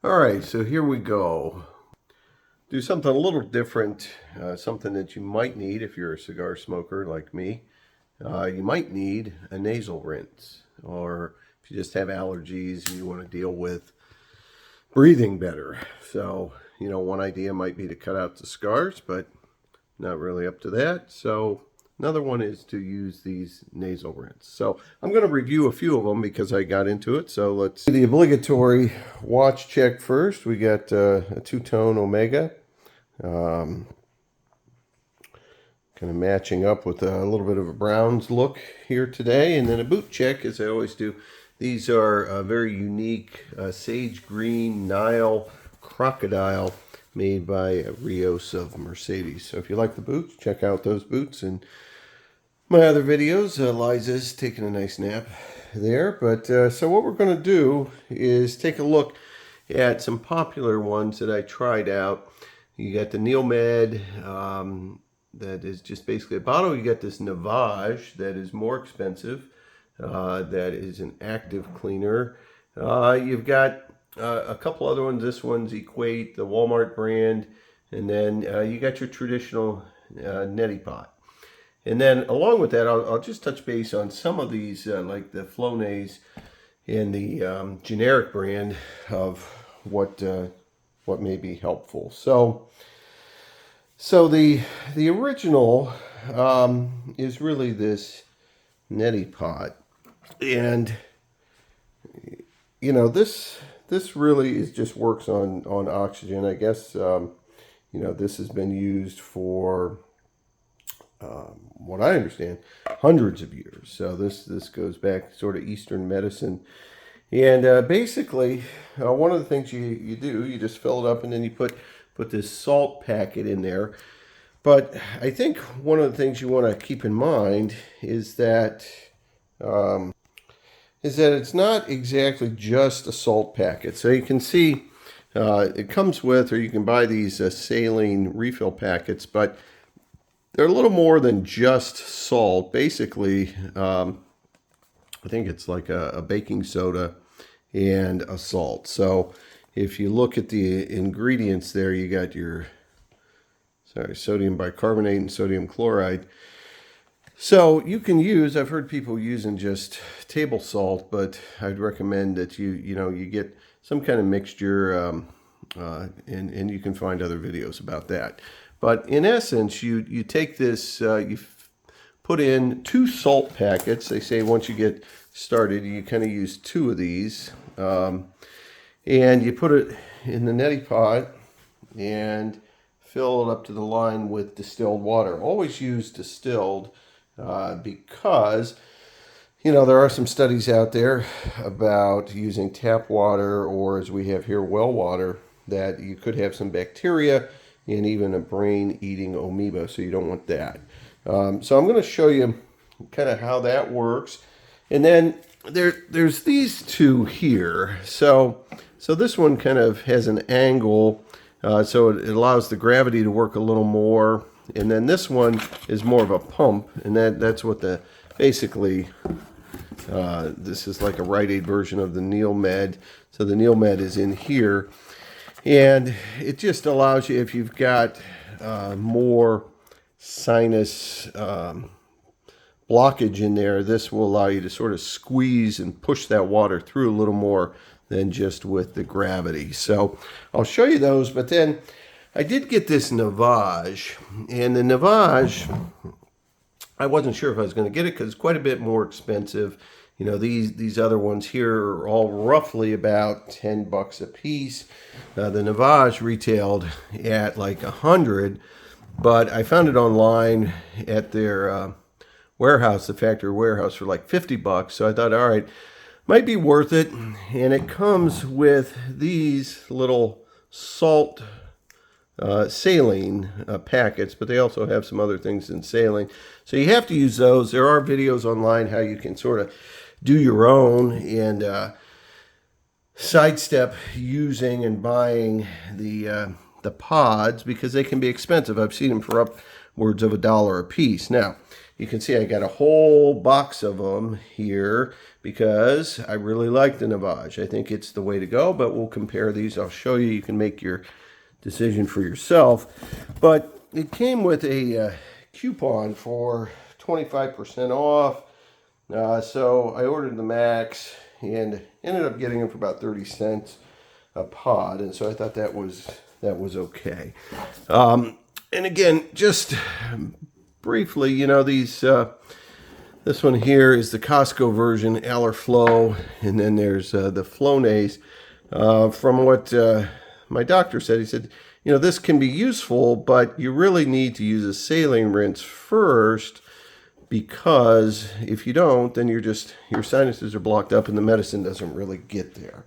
All right, so here we go. Do something a little different, something that you might need if you're a cigar smoker like me. You might need a nasal rinse, or if you just have allergies and you want to deal with breathing better. So, one idea might be to cut out the scars, but not really up to that. So another one is to use these nasal rinse. So I'm going to review a few of them because I got into it. So let's do the obligatory watch check first. We got a two-tone Omega. Kind of matching up with a little bit of a Browns look here today. And then a boot check, as I always do. These are very unique sage green Nile crocodile made by Rios of Mercedes. So if you like the boots, check out those boots and my other videos. Liza's taking a nice nap there. But so what we're going to do is take a look at some popular ones that I tried out. You got the NeilMed, that is just basically a bottle. You got this Navage that is more expensive. That is an active cleaner. You've got a couple other ones. This one's Equate, the Walmart brand. And then you got your traditional Neti Pot. And then along with that, I'll just touch base on some of these, like the Flonase and the generic brand of what may be helpful. So the original is really this Neti Pot. And this really just works on oxygen. I guess this has been used for what I understand hundreds of years. So this goes back sort of Eastern medicine. And basically one of the things you do, you just fill it up and then you put this salt packet in there. But I think one of the things you want to keep in mind is that it's not exactly just a salt packet. So you can see it comes with, or you can buy these saline refill packets, but they're a little more than just salt. Basically, I think it's like a baking soda and a salt. So if you look at the ingredients there, you got your sodium bicarbonate and sodium chloride. So you can use, I've heard people using just table salt, but I'd recommend that you get some kind of mixture, and you can find other videos about that. But in essence, you take this, you put in 2 salt packets. They say once you get started, you kind of use 2 of these, and you put it in the Neti Pot and fill it up to the line with distilled water. Always use distilled. Because, there are some studies out there about using tap water, or as we have here, well water, that you could have some bacteria and even a brain-eating amoeba, so you don't want that. So I'm going to show you kind of how that works. And then there's these 2 here. So this one kind of has an angle, so it allows the gravity to work a little more. And then this one is more of a pump, and that's what basically, this is like a Rite Aid version of the NeilMed. So the NeilMed is in here, and it just allows you, if you've got more sinus blockage in there, this will allow you to sort of squeeze and push that water through a little more than just with the gravity. So I'll show you those, but then I did get this Navage, and the Navage, I wasn't sure if I was going to get it because it's quite a bit more expensive. These other ones here are all roughly about $10 a piece. The Navage retailed at like $100, but I found it online at their warehouse, the factory warehouse, for like $50. So I thought, all right, might be worth it. And it comes with these little salt saline packets, but they also have some other things in saline. So you have to use those. There are videos online how you can sort of do your own and sidestep using and buying the pods, because they can be expensive. I've seen them for upwards of $1 a piece. Now, you can see I got a whole box of them here, because I really like the Navage. I think it's the way to go, but we'll compare these. I'll show you. You can make your decision for yourself. But it came with a coupon for 25% off. So I ordered the Max and ended up getting them for about 30 cents a pod, and so I thought that was okay. And again, just briefly, you know, these this one here is the Costco version, Flow, and then there's the Flonase. From what my doctor said, he said, you know, this can be useful, but you really need to use a saline rinse first, because if you don't, then your sinuses are blocked up and the medicine doesn't really get there.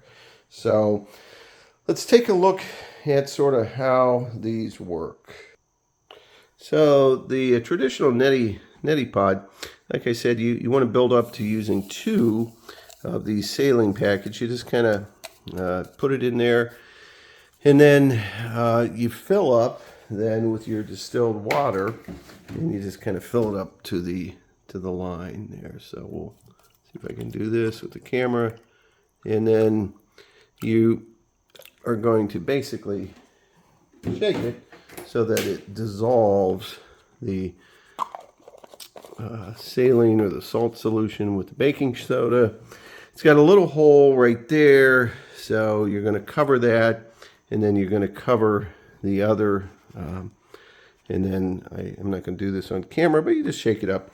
So let's take a look at sort of how these work. So the traditional Neti Pot, like I said, you want to build up to using 2 of these saline packets. You just kind of put it in there, and then you fill up then with your distilled water, and you just kind of fill it up to the line there. So we'll see if I can do this with the camera, and then you are going to basically shake it so that it dissolves the saline or the salt solution with the baking soda. It's got a little hole right there, so you're going to cover that, and then you're going to cover the other, and then I'm not going to do this on camera, but you just shake it up.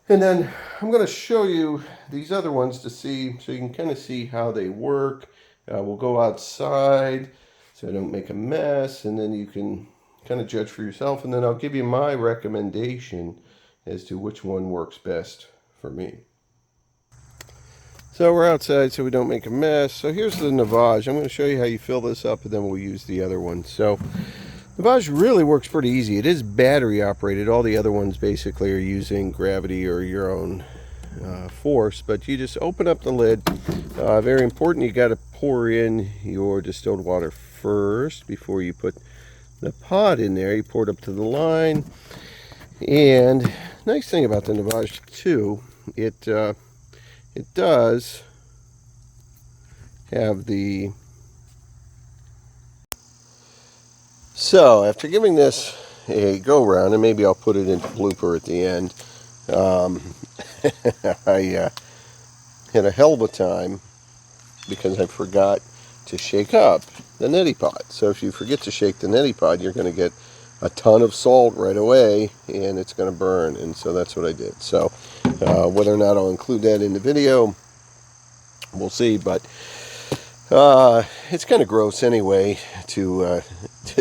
And then I'm going to show you these other ones to see, so you can kind of see how they work. We'll go outside so I don't make a mess, and then you can kind of judge for yourself, and then I'll give you my recommendation as to which one works best for me. So we're outside so we don't make a mess. So here's the Navage. I'm going to show you how you fill this up, and then we'll use the other one. So Navage really works pretty easy. It is battery operated. All the other ones basically are using gravity or your own force, but you just open up the lid. Very important, you got to pour in your distilled water first before you put the pod in there. You pour it up to the line, and nice thing about the Navage too, it does have the... So after giving this a go round, and maybe I'll put it into blooper at the end, I had a hell of a time because I forgot to shake up the Neti Pot. So if you forget to shake the Neti Pot, you're going to get a ton of salt right away, and it's going to burn. And so that's what I did. So whether or not I'll include that in the video, we'll see. But it's kind of gross anyway to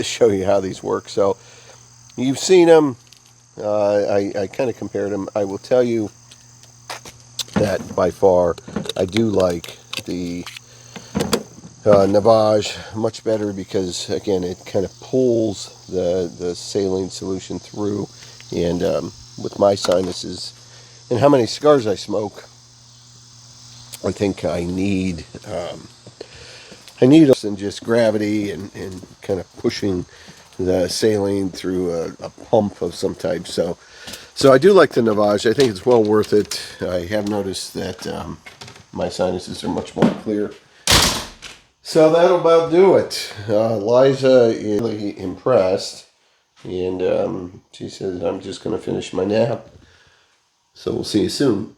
show you how these work. So you've seen them. I kind of compared them. I will tell you that by far I do like the Navage much better, because again it kind of pulls the saline solution through, and with my sinuses and how many cigars I smoke, I think I need less than just gravity and kind of pushing the saline through a pump of some type. So I do like the Navage. I think it's well worth it. I have noticed that my sinuses are much more clear. So that'll about do it. Liza is really impressed, and she says I'm just going to finish my nap. So we'll see you soon.